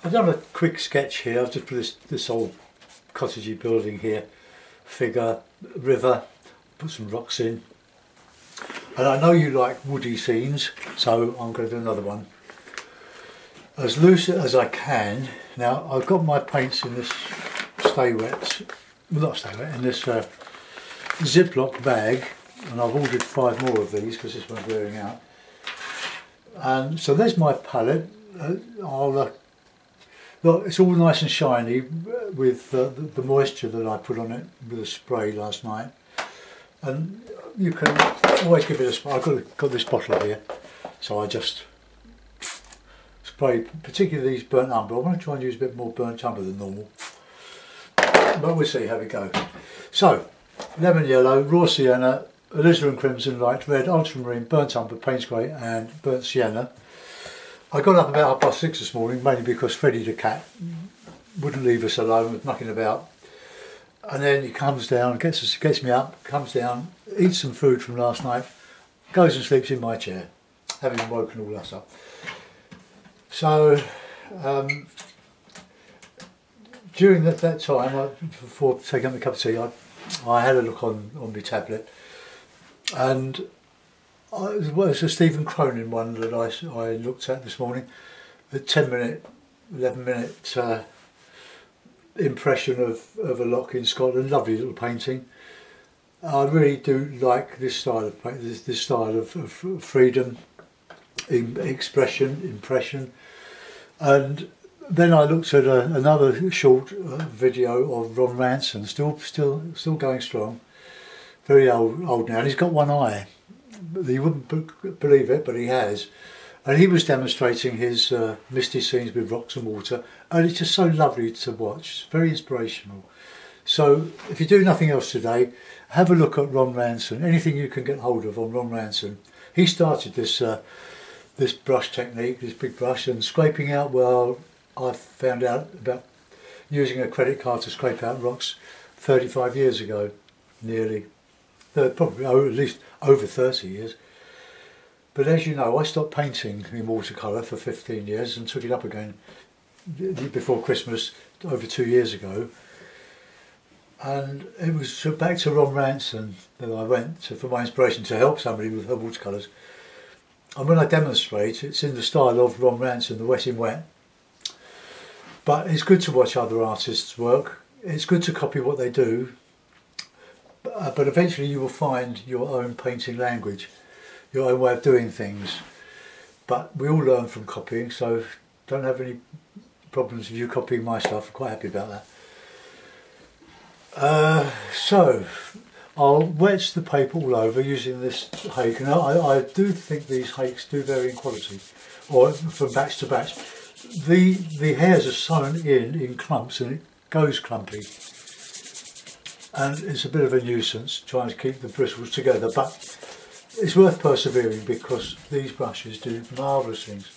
I've done a quick sketch here. I've just put this old cottagey building here, figure, river, put some rocks in. And I know you like woody scenes, so I'm going to do another one. As loose as I can. Now I've got my paints in this stay wet, well not stay wet, in this Ziploc bag, and I've ordered 5 more of these because this one's wearing out. And so there's my palette. Look, it's all nice and shiny with the moisture that I put on it with a spray last night. And you can always give it a spray. I've got this bottle here, so I just spray, particularly these burnt umber. I want to try and use a bit more burnt umber than normal, but we'll see how we go. So, lemon yellow, raw sienna, alizarin crimson, light red, ultramarine, burnt umber, Payne's grey and burnt sienna. I got up about 6:30 this morning, mainly because Freddie the cat wouldn't leave us alone, was mucking about. And then he comes down, gets me up, comes down, eats some food from last night, goes and sleeps in my chair, having woken all us up. So, during that time, before taking up a cup of tea, I had a look on my tablet, and it was a Stephen Cronin one that I looked at this morning, a 10-minute, 11-minute impression of a loch in Scotland. Lovely little painting. I really do like this style of this style of freedom, expression, impression. And then I looked at another short video of Ron Ranson, still going strong, very old now, and he's got one eye. You wouldn't believe it, but he has. And he was demonstrating his misty scenes with rocks and water, and it's just so lovely to watch. It's very inspirational. So if you do nothing else today, have a look at Ron Ranson. Anything you can get hold of on Ron Ranson. He started this this brush technique, this big brush, and scraping out. Well, I found out about using a credit card to scrape out rocks 35 years ago, nearly. Probably at least over 30 years. But as you know, I stopped painting in watercolour for 15 years and took it up again before Christmas over 2 years ago. And it was back to Ron Ranson that I went to for my inspiration to help somebody with her watercolours. And when I demonstrate, it's in the style of Ron Ranson, the wet in wet. But it's good to watch other artists work. It's good to copy what they do. But eventually you will find your own painting language, your own way of doing things. But we all learn from copying, so don't have any problems with you copying my stuff. I'm quite happy about that. So I'll wet the paper all over using this hake. And I do think these hakes do vary in quality, or from batch to batch. The hairs are sewn in clumps and it goes clumpy. And it's a bit of a nuisance trying to keep the bristles together, but it's worth persevering because these brushes do marvellous things.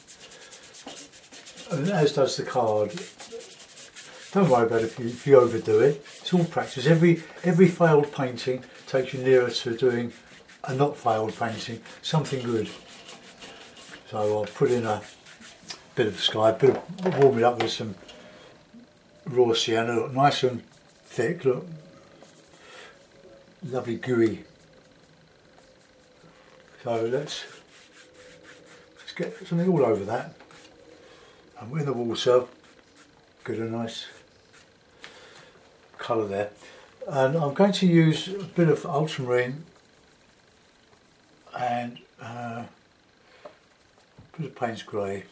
And as does the card. Don't worry about it if you overdo it. It's all practice. Every failed painting takes you nearer to doing a not failed painting, something good. So I'll put in a bit of sky, warm it up with some raw sienna, look nice and thick, look. Lovely gooey. So let's get something all over that. And in the water, get a nice colour there. And I'm going to use a bit of ultramarine and a bit of Payne's grey.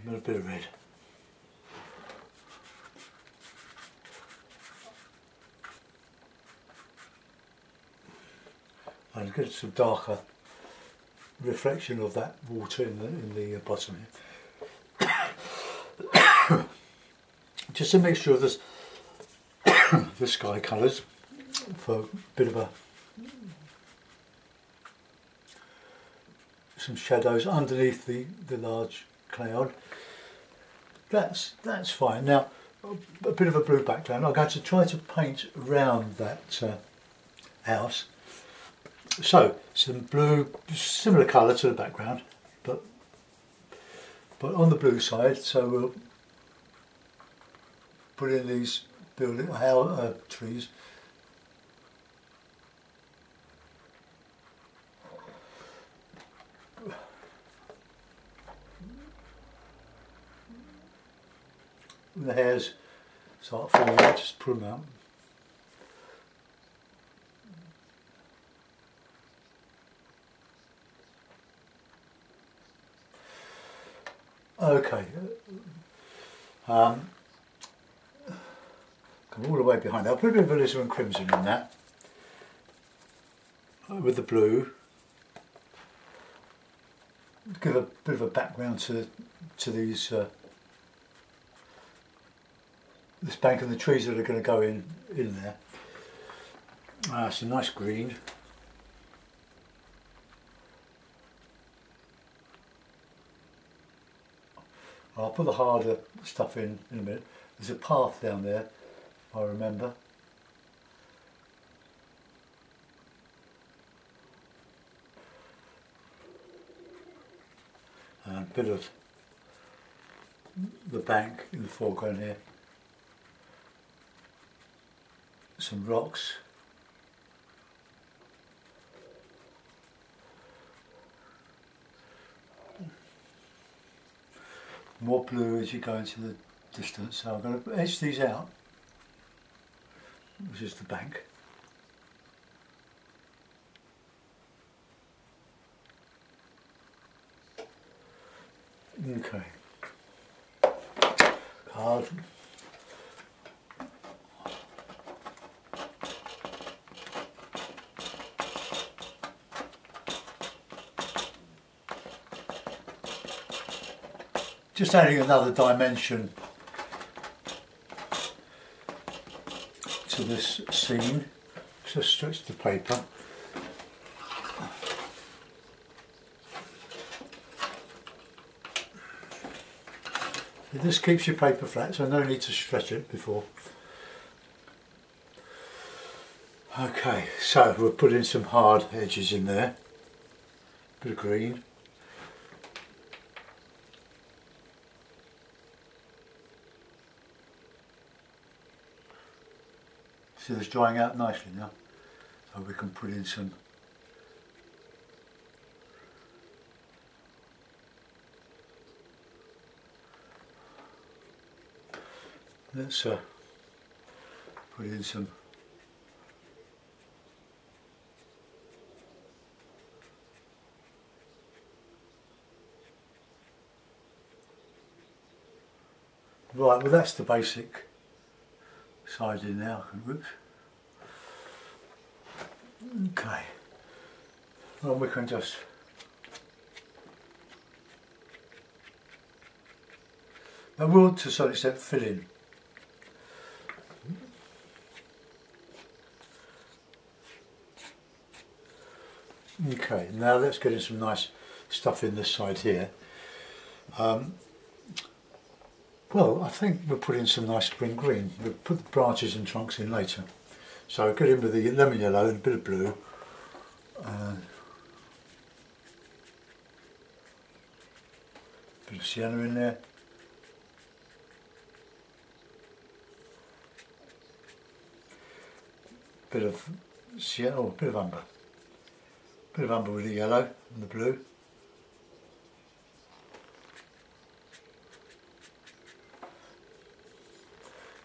And a bit of red. And get some darker reflection of that water in the bottom here. Just a mixture of this the sky colours for a bit of some shadows underneath the large cloud. That's fine. Now a bit of a blue background. I'm going to try to paint around that house. So some blue, similar colour to the background, but on the blue side. So we'll put in these building trees. When the hairs start falling out, just pull them out. Okay, come all the way behind. I'll put a bit of alizarin crimson in that with the blue. Give a bit of a background to these this bank and the trees that are going to go in there. Some nice green. I'll put the harder stuff in a minute. There's a path down there, if I remember. And a bit of the bank in the foreground here. Some rocks. More blue as you go into the distance, so I'm going to edge these out, which is the bank. Okay. Card. Just adding another dimension to this scene. Just stretch the paper. This keeps your paper flat, so no need to stretch it before. Okay, so we'll put in some hard edges in there. Bit of green. See, this drying out nicely now, so we can put in some let's put in some right, well that's the basic side in now. Whoops. Okay, well we can just I will to some extent fill in. Okay, now let's get in some nice stuff in this side here. Well, I think we'll put in some nice spring green. We'll put the branches and trunks in later. So get in with the lemon yellow and a bit of blue. Bit of sienna in there. Bit of sienna, oh, a bit of umber. Bit of umber with the yellow and the blue.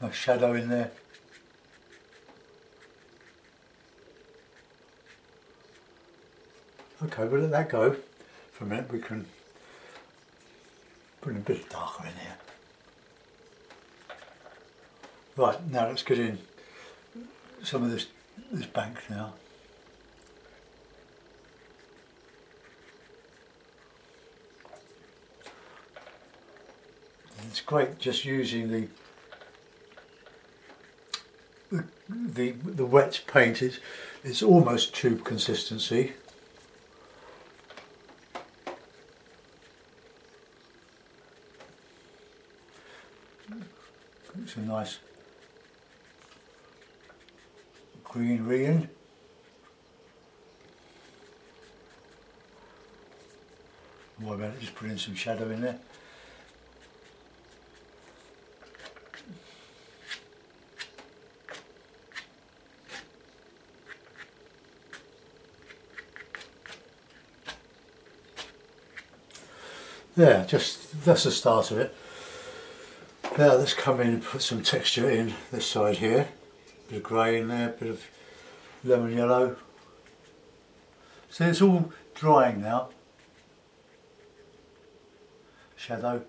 Nice shadow in there. Okay, we'll let that go for a minute. We can put in a bit darker in here. Right, now let's get in some of this bank now. It's great just using the wet paint. It's almost tube consistency. It's a nice green. Don't worry about it, just put in some shadow in there. There, just that's the start of it. Now let's come in and put some texture in this side here. Bit of grey in there, bit of lemon yellow. So it's all drying now. Shadow.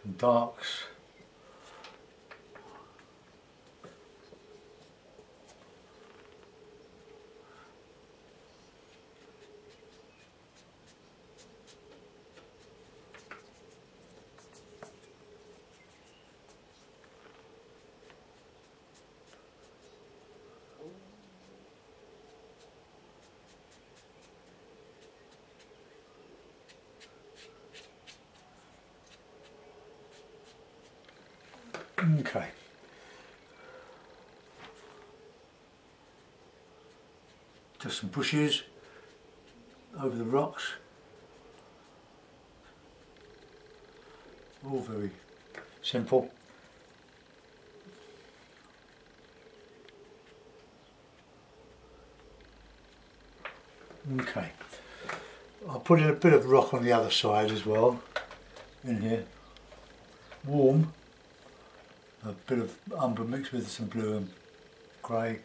Some darks. Okay. Just some bushes over the rocks. All very simple. Okay. I'll put in a bit of rock on the other side as well. In here. Warm. A bit of umber mixed with some blue and grey.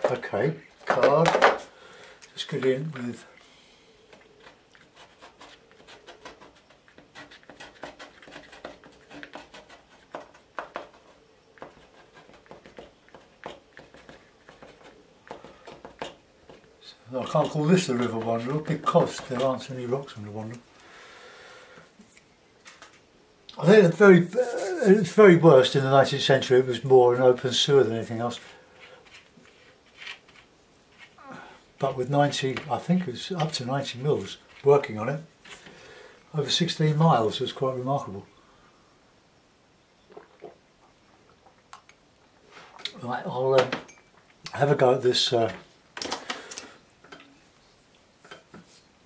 Okay, card. Just get in with I can't call this the River Wanderer because there aren't any rocks on the Wanderer. I think it's very worst in the 19th century. It was more an open sewer than anything else. But with 90, I think it's up to 90 mils working on it, over 16 miles, was quite remarkable. Right, I'll have a go at this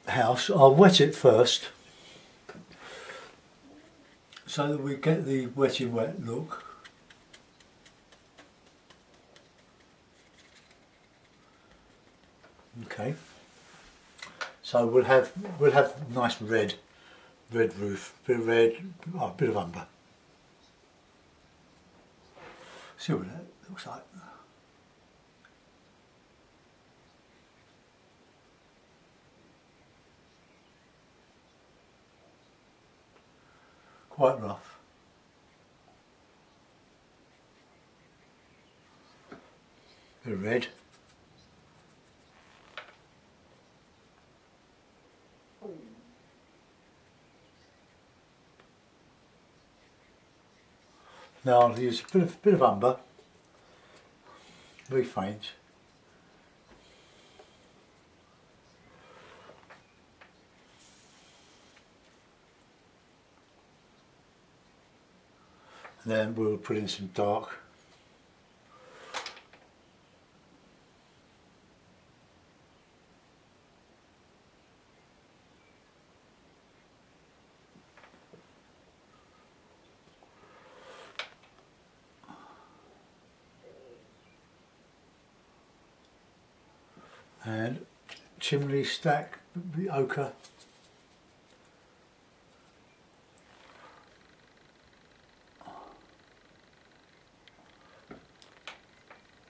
house. I'll wet it first so that we get the wet in wet look. Okay, so we'll have nice red roof, bit of red, oh, a bit of umber. See what that looks like. Quite rough. Bit of red. Now I'll use a bit of umber, very faint. And then we'll put in some dark. And chimney stack, the ochre.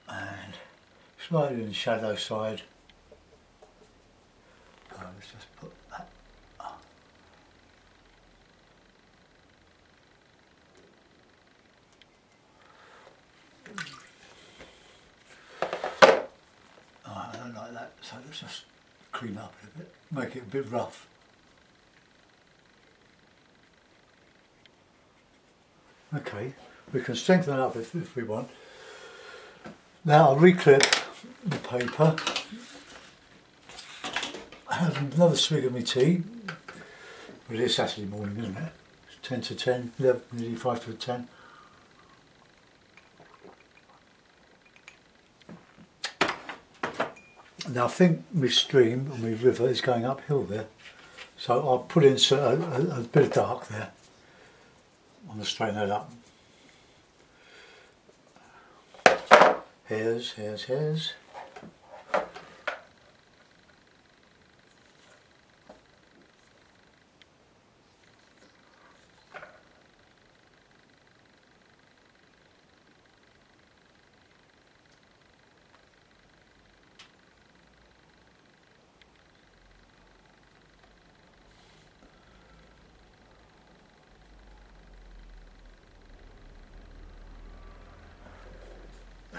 And slightly in the shadow side. Let's just put that. I don't like that, so let's just clean up a bit, make it a bit rough. Okay, we can strengthen it up if we want. Now I'll reclip the paper. I have another swig of my tea. Well, it is Saturday morning, isn't it? It's 10 to 10, 11, nearly 5 to 10. Now I think my stream or my river is going uphill there, so I'll put in a bit of dark there. I'm going to straighten that up. Hairs.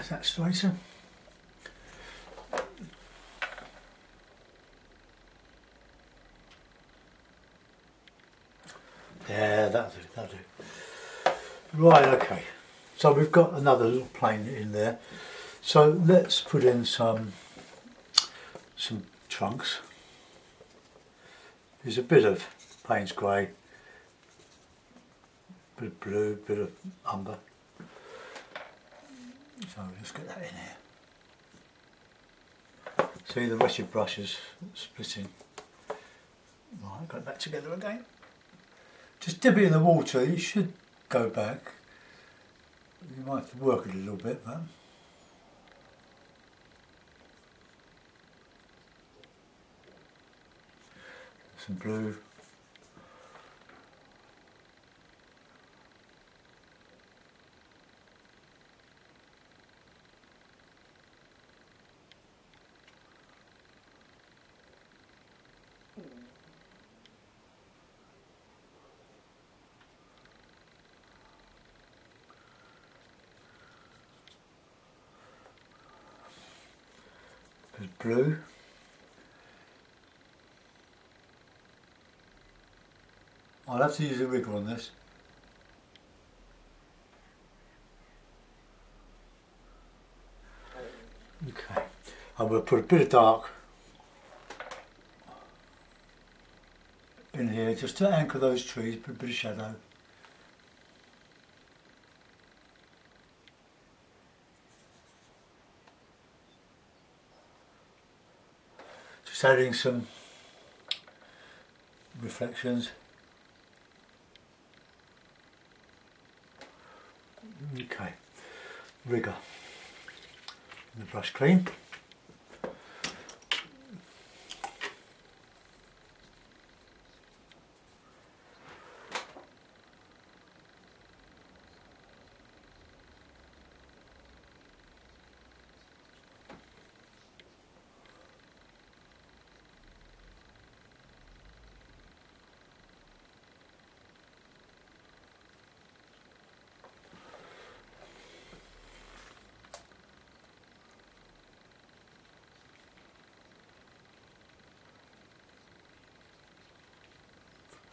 Is that straighter? Yeah, that'll do. Right, okay. So we've got another little plane in there. So let's put in some trunks. There's a bit of Payne's grey, bit of blue, bit of umber. So let's get that in here. See, the rest of your brush is splitting. Right, got it back together again. Just dip it in the water, you should go back. You might have to work it a little bit, but some blue. Blue. I'll have to use a wiggle on this. Okay, I'm going to put a bit of dark in here just to anchor those trees, put a bit of shadow. Just adding some reflections. Okay, rigger. The brush clean.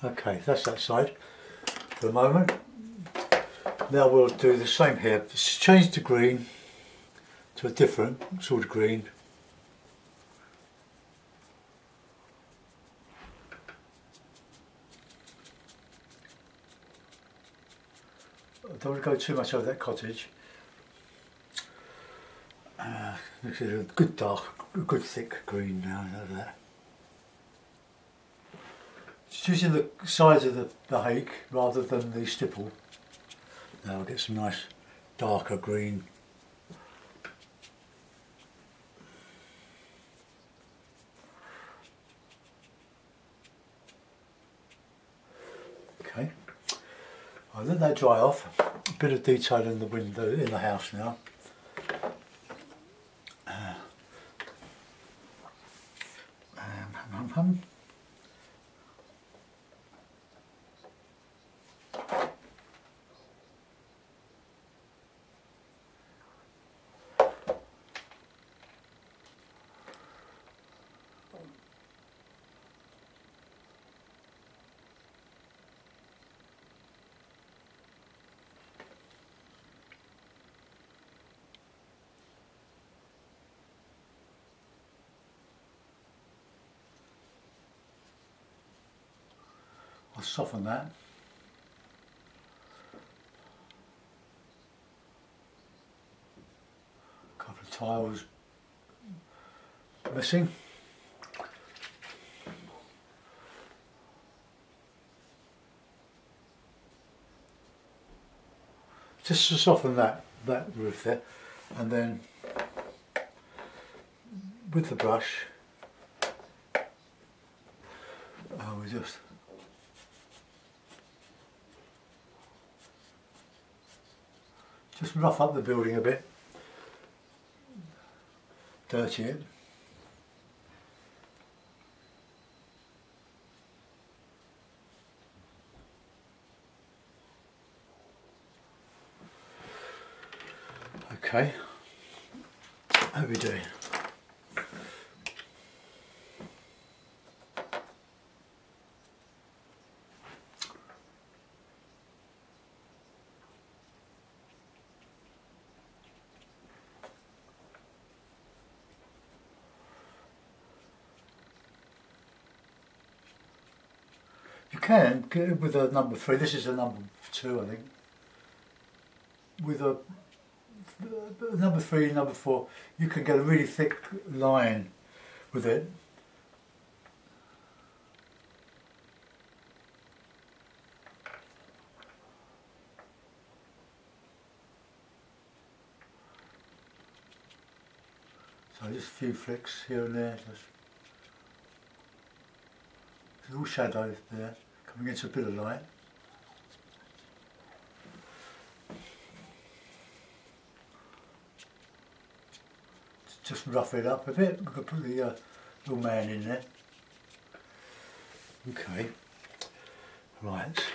Okay, that's that side for the moment. Now we'll do the same here. Just change the green to a different sort of green. I don't want to go too much over that cottage. This is a good dark, a good thick green now over there. Just using the sides of the hake rather than the stipple. Now I'll get some nice darker green. Okay, I'll let that dry off. A bit of detail in the window in the house now. I'll soften that. A couple of tiles missing. Just to soften that roof there, and then with the brush, we just rough up the building a bit, dirty it. Okay, how are we doing? You can get it with a number 3. This is a number 2, I think. With a number 3, number 4, you can get a really thick line with it. So just a few flicks here and there. There's all shadows there, coming into a bit of light. Just rough it up a bit. We could put the little man in there. Okay, right.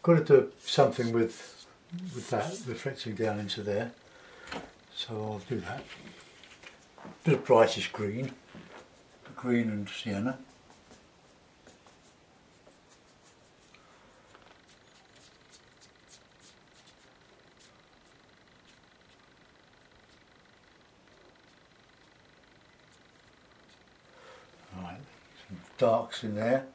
Got to do something with that reflecting down into there. So I'll do that. Bit of brightest green and sienna. Right, some darks in there.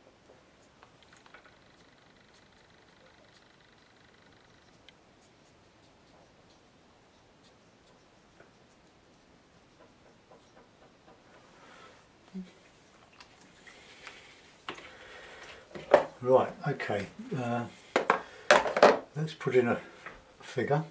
Right, okay, let's put in a figure.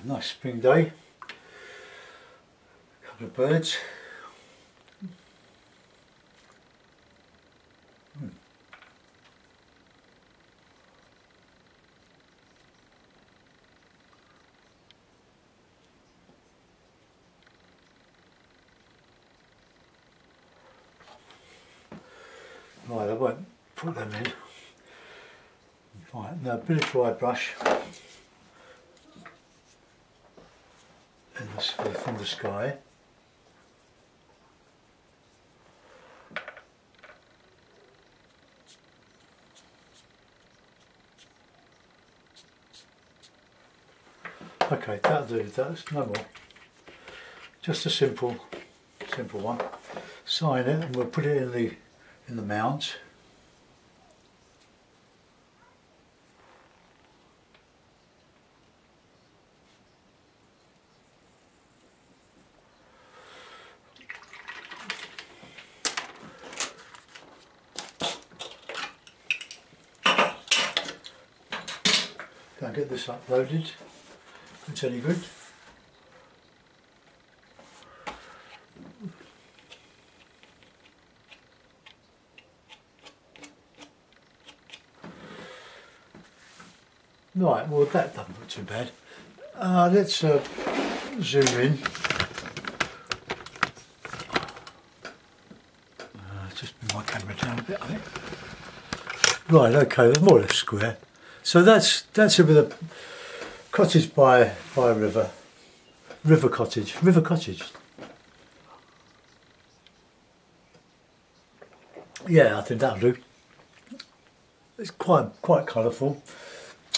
Nice spring day, a couple of birds. Right, I won't put them in. Right, now a bit of dry brush. From the sky. Okay, that'll do. That's no more. Just a simple one. Sign it, and we'll put it in the mount. Go and get this uploaded. If it's any good. Right, well that doesn't look too bad. Let's zoom in. Just bring my camera down a bit, I think. Right, okay, they're more or less square. So that's a bit of cottage by river. River Cottage. Yeah, I think that'll do. It's quite colourful.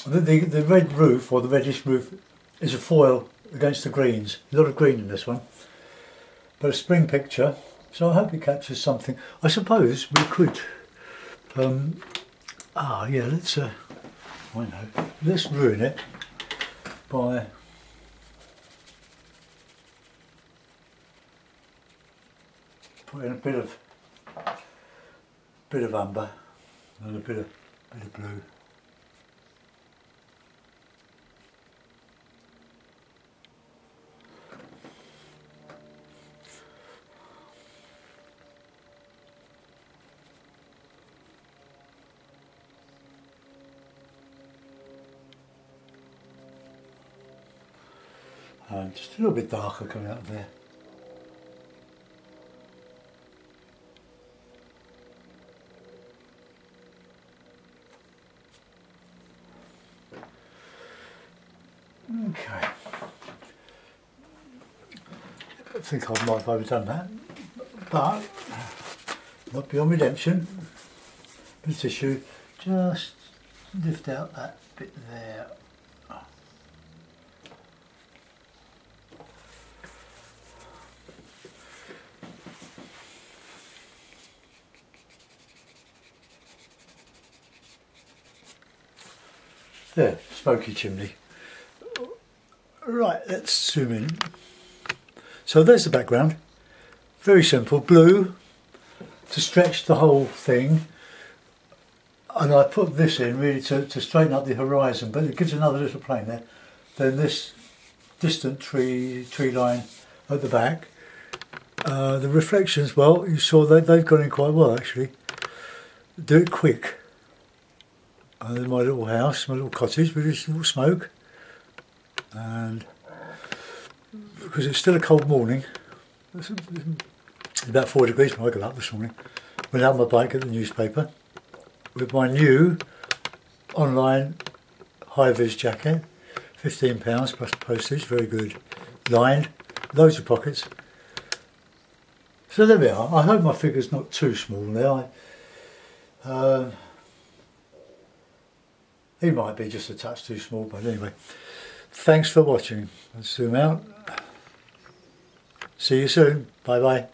The red roof, or the reddish roof, is a foil against the greens. A lot of green in this one. But a spring picture, so I hope it captures something. I suppose we could, yeah, let's ruin it by putting a bit of umber and a bit of blue. And just a little bit darker coming out there. Okay. I think I might have overdone that, but not beyond redemption. Bit of tissue, just lift out that bit there. There, smoky chimney. Right, let's zoom in. So there's the background. Very simple, blue to stretch the whole thing. And I put this in really to straighten up the horizon, but it gives another little plane there. Then this distant tree line at the back. The reflections, well, you saw they've gone in quite well actually. Do it quick. And there's my little house, my little cottage with this little smoke. And because it's still a cold morning, it's about 4 degrees when I got up this morning. Went out on my bike, get the newspaper with my new online high-vis jacket, £15 plus postage, very good. Lined, loads of pockets. So there we are. I hope my figure's not too small now. He might be just a touch too small, but anyway. Thanks for watching. Let's zoom out. See you soon. Bye bye.